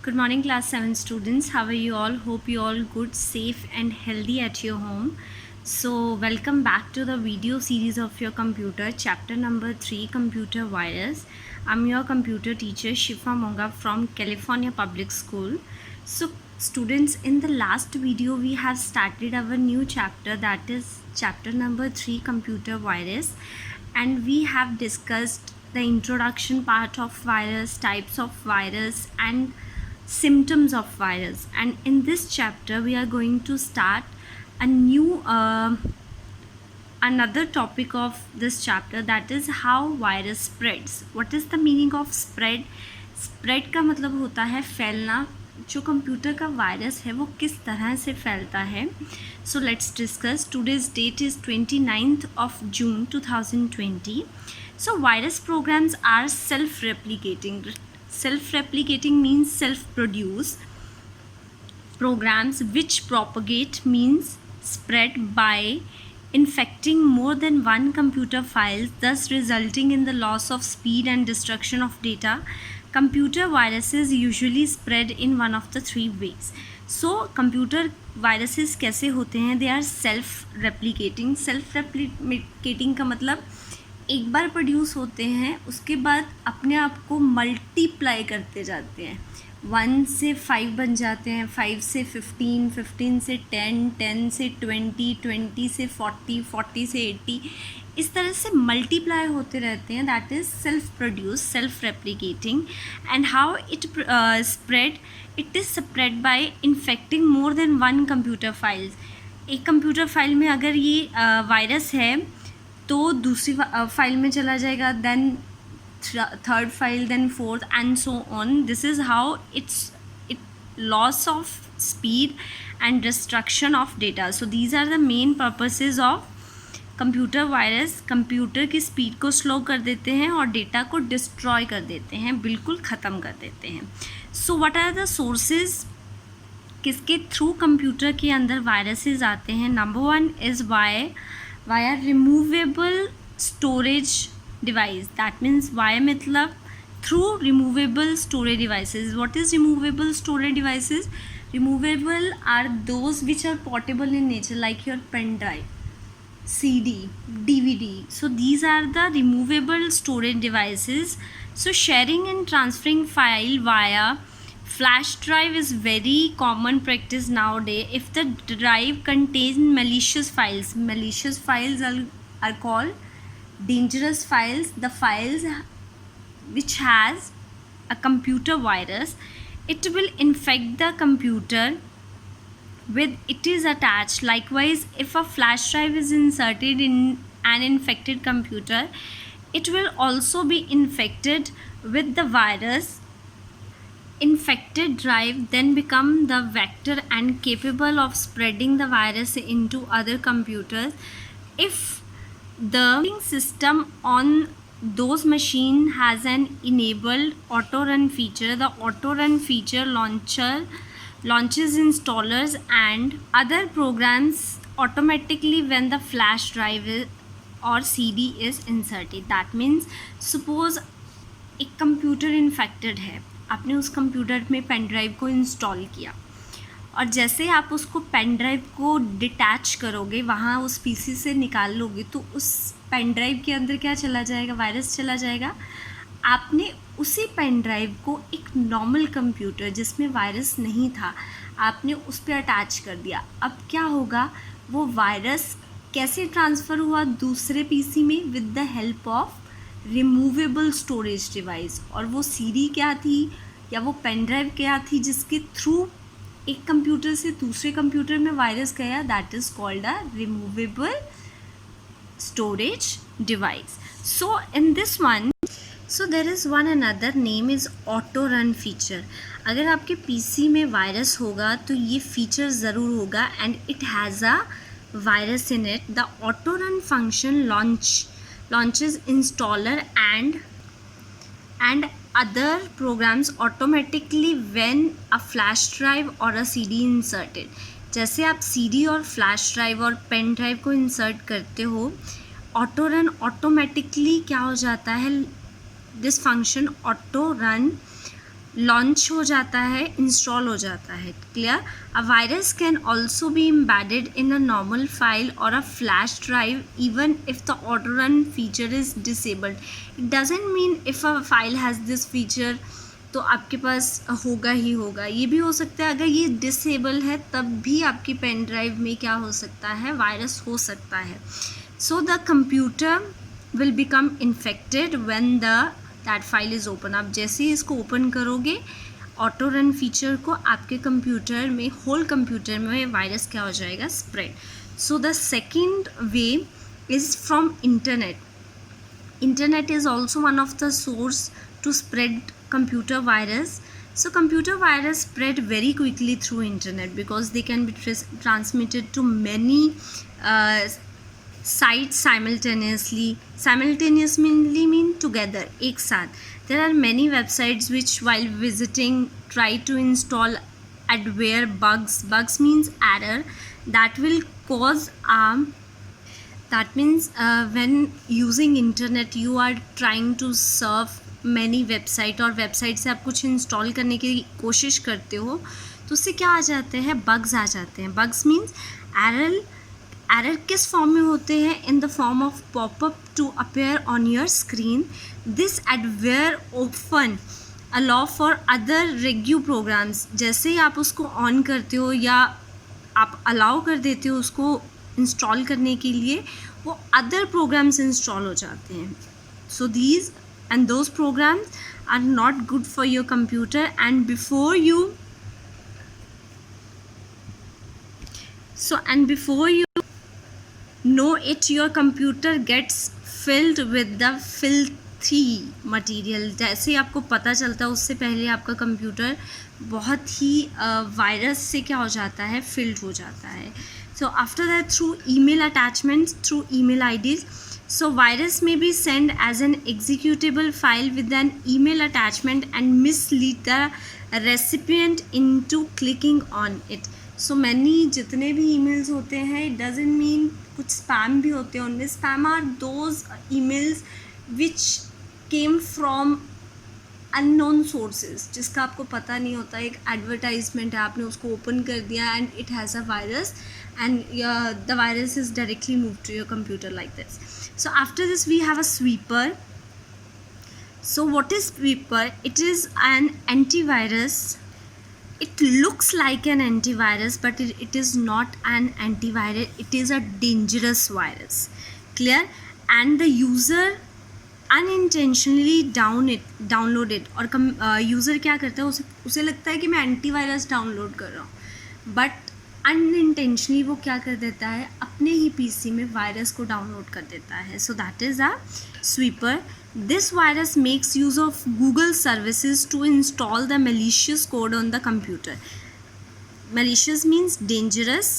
Good morning, class 7 students. How are you all? Hope you all good, safe and healthy at your home. So welcome back to the video series of your computer, chapter number 3, computer virus. I'm your computer teacher Shifa Monga from California Public School. So students, in the last video we have started our new chapter, that is chapter number 3, computer virus, and we have discussed the introduction part of virus, types of virus and symptoms of virus. And in this chapter we are going to start a new another topic of this chapter, that is how virus spreads. What is the meaning of spread? Spread का मतलब होता है फैलना. जो computer का virus है वो किस तरह से फैलता है. So let's discuss. Today's that is 29th of June 2020. So virus programs are self-replicating. Self-replicating means self-produce. Programs which propagate means spread by infecting more than one computer file, thus resulting in the loss of speed and destruction of data. Computer viruses usually spread in one of the three ways. So computer viruses कैसे होते हैं? They are self-replicating. Self-replicating का मतलब एक बार produce होते हैं, उसके बाद अपने आप को मल्टीप्लाई करते जाते हैं. 1 से 5 बन जाते हैं, 5 से 15, 15 से 10, 10 से 20, 20 से 40, 40 से 80, इस तरह से मल्टीप्लाई होते रहते हैं. That is self produce, self replicating. And how it spread? It is spread by infecting more than one computer files. एक कंप्यूटर फाइल में अगर ये वायरस है तो दूसरी फाइल में चला जाएगा, then third file, then fourth and so on. This is how it loss of speed and destruction of data. So these are the main purposes of computer virus. Computer की speed को slow कर देते हैं और data को destroy कर देते हैं, बिल्कुल ख़त्म कर देते हैं. So what are the sources? किसके थ्रू कंप्यूटर के अंदर वायरसेस आते हैं? Number 1 is via removable storage device. That means via मतलब through removable storage devices. What is removable storage devices? Removable are those which are portable in nature, like your pen drive, CD, DVD. So these are the removable storage devices. So sharing and transferring file via flash drive is very common practice nowadays. If the drive contains malicious files are called dangerous files. The files which has a computer virus, it will infect the computer with it is attached. Likewise, if a flash drive is inserted in an infected computer, it will also be infected with the virus. Infected drive then become the vector and capable of spreading the virus into other computers. If the system on those machine has an enabled auto run feature, the auto run feature launches installers and other programs automatically when the flash drive or CD is inserted. That means suppose एक computer infected है, आपने उस computer में pen drive को install किया और जैसे आप उसको पेन ड्राइव को डिटैच करोगे, वहाँ उस पीसी से निकाल लोगे, तो उस पेन ड्राइव के अंदर क्या चला जाएगा? वायरस चला जाएगा. आपने उसी पेन ड्राइव को एक नॉर्मल कंप्यूटर जिसमें वायरस नहीं था, आपने उस पर अटैच कर दिया. अब क्या होगा? वो वायरस कैसे ट्रांसफ़र हुआ दूसरे पीसी में? With the help of removable storage device. और वो सीडी क्या थी या वो पेन ड्राइव क्या थी जिसके थ्रू एक कंप्यूटर से दूसरे कंप्यूटर में वायरस गया? That is called a removable storage device. So in this one, so there is one another name is auto run feature. अगर आपके पीसी में वायरस होगा तो ये फीचर ज़रूर होगा and it has a virus in it. The auto run function launches installer and other programs automatically when a flash drive or a CD inserted. जैसे आप CD और फ्लैश ड्राइव और पेन ड्राइव को insert करते हो, auto run automatically क्या हो जाता है? This function auto run launch हो जाता है, इंस्टॉल हो जाता है. Clear? A virus can also be embedded in a normal file or a flash drive even if the auto run feature is disabled. It doesn't mean if a file has this feature तो आपके पास होगा ही होगा. ये भी हो सकता है अगर ये डिसेबल है तब भी आपकी पेन ड्राइव में क्या हो सकता है, वायरस हो सकता है. So the computer will become infected when that file is open. आप जैसे ही इसको ओपन करोगे ऑटो रन फीचर को आपके कंप्यूटर में, होल कंप्यूटर में वायरस क्या हो जाएगा, spread. So the second way is from internet. Internet is also one of the source to spread computer virus. So computer virus spread very quickly through internet because they can be transmitted to many sites simultaneously. Simultaneously mean together, एक साथ. There are many websites which while visiting try to install adware bugs. Bugs means error that will cause That means when using internet you are trying to surf many website और website से आप कुछ install करने की कोशिश करते हो तो उससे क्या आ जाते हैं, बग्स आ जाते हैं. बग्स मीन्स एरर किस फॉर्म में होते हैं, in the form of popup to appear on your screen. This adware open allow for other rogue programs. जैसे ही आप उसको ऑन करते हो या आप अलाउ कर देते हो उसको इंस्टॉल करने के लिए, वो अदर प्रोग्राम्स इंस्टॉल हो जाते हैं. So these and those programs are not good for your computer and before you know it, your computer gets filled with the filthy material. जैसे आपको पता चलता है उससे पहले आपका कंप्यूटर बहुत ही वायरस से क्या हो जाता है, फिल्ड हो जाता है. So after that, through email attachments, through email IDs, so virus may be sent as an executable file with an email attachment and mislead the recipient into clicking on it. So many जितने भी emails होते हैं, it doesn't mean कुछ spam भी होते हैं उनमें. Spam are those emails which came from unknown sources, जिसका आपको पता नहीं होता. एक एडवर्टाइजमेंट है, आपने उसको ओपन कर दिया and it has a virus and the virus is directly move to your computer like this. So after this we have a sweeper. So what is sweeper? It is an antivirus. It looks like an antivirus but it is not an antivirus. It is a dangerous virus. Clear? And the user unintentionally download it. और user क्या करता है, उसे लगता है कि मैं antivirus download कर रहा हूँ, बट अनइंटेंशनली वो क्या कर देता है, अपने ही पीसी में वायरस को डाउनलोड कर देता है. So that is a sweeper. This virus makes use of Google services to install the malicious code on the computer. Malicious means dangerous.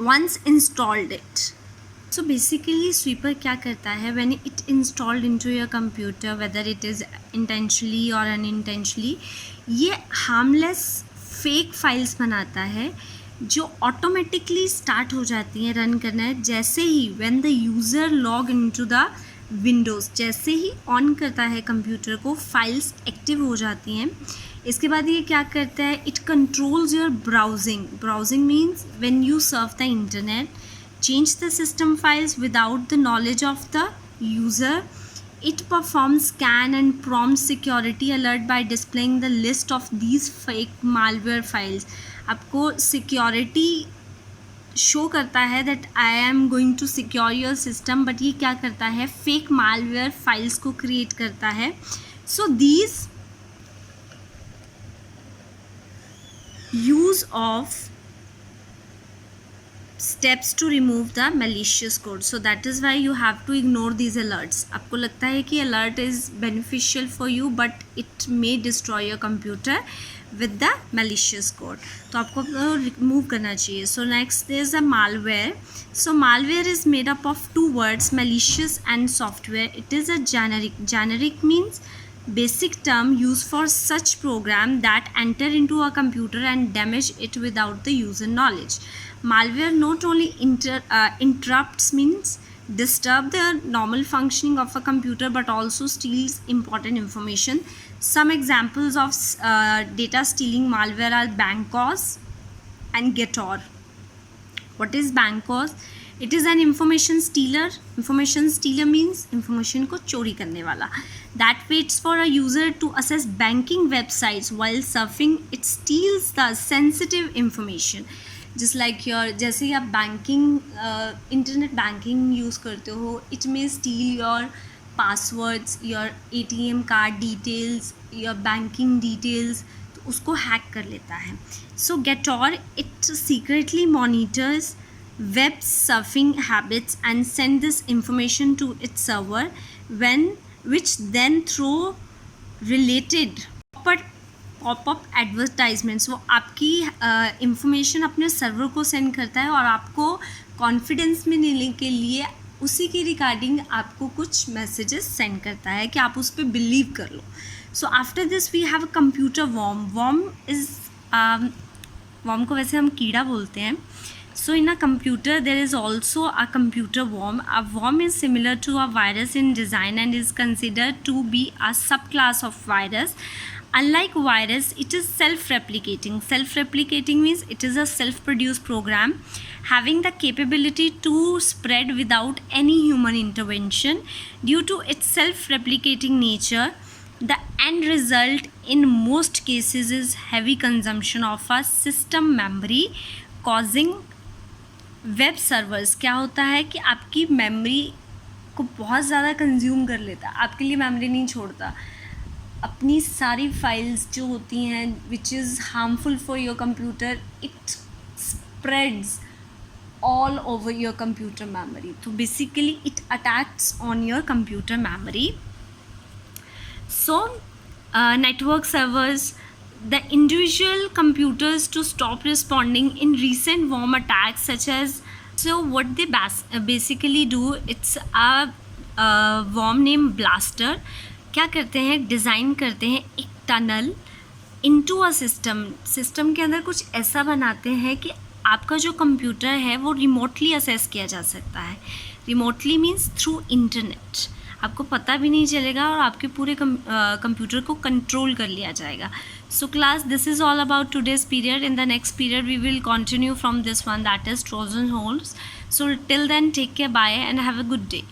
Once installed it. So basically sweeper क्या करता है, when it installed into your computer, whether it is intentionally or unintentionally, ये harmless fake files बनाता है जो automatically start हो जाती हैं रन करना है जैसे ही when the user log into the Windows. जैसे ही ऑन करता है कंप्यूटर को, फाइल्स एक्टिव हो जाती हैं. इसके बाद ये क्या करता है, it controls your browsing. Browsing means when you Surf the internet, change the system files without the knowledge of the user. It performs scan and prompt security alert by displaying the list of these fake malware files. आपको security show करता है that I am going to secure your system, but ये क्या करता है, fake malware files को create करता है. So these use of steps to remove the malicious code. So that is why you have to ignore these alerts. आपको लगता है कि alert is beneficial for you but it may destroy your computer with the malicious code. तो आपको remove करना चाहिए. So next there is a malware. So malware is made up of two words, malicious and software. It is a generic. Generic means basic term used for such program that enter into a computer and damage it without the user knowledge. Malware not only interrupts, means disturb the normal functioning of a computer, but also steals important information Some examples of data stealing malware are Bankos and Getor. What is Bankos? It is an information stealer. Information stealer means information को चोरी करने वाला. That waits for a user to access banking websites while surfing. It steals the sensitive information. Just like your, जैसे आप banking internet banking use करते हो, it may steal your passwords, your ATM card details, your banking details, तो उसको hack कर लेता है. So Getor, it secretly monitors web surfing habits and send this information to its server, which then throw related pop-up advertisements. वो आपकी information अपने server को send करता है और आपको कॉन्फिडेंस में लेने के लिए उसी के रिगार्डिंग आपको कुछ मैसेजेस सेंड करता है कि आप उस पर बिलीव कर लो. So after this we have a computer worm. Worm को वैसे हम कीड़ा बोलते हैं. So in a computer there is also a computer worm. A worm is similar to a virus in design and is considered to be a subclass of virus. Unlike virus, it is self-replicating. Self-replicating means it is a self-produced program having the capability to spread without any human intervention. Due to its self-replicating nature, the end result in most cases is heavy consumption of a system memory, causing web servers. क्या होता है कि आपकी memory को बहुत ज़्यादा consume कर लेता है, आपके लिए मेमोरी नहीं छोड़ता. अपनी सारी फाइल्स जो होती हैं which is harmful for your computer, it spreads all over your computer memory. तो basically it attacks on your computer memory. So network servers, the individual computers to stop responding in recent worm attacks such as, so what they basically do, it's a worm named Blaster. क्या करते हैं, design करते हैं एक tunnel into a system के अंदर कुछ ऐसा बनाते हैं कि आपका जो कंप्यूटर है वो रिमोटली असेस किया जा सकता है. रिमोटली मीन्स थ्रू इंटरनेट, आपको पता भी नहीं चलेगा और आपके पूरे कंप्यूटर को कंट्रोल कर लिया जाएगा. So class, this is all about today's period. In the next period we will continue from this one, that is Trojan horse. So till then, take care, bye and have a good day.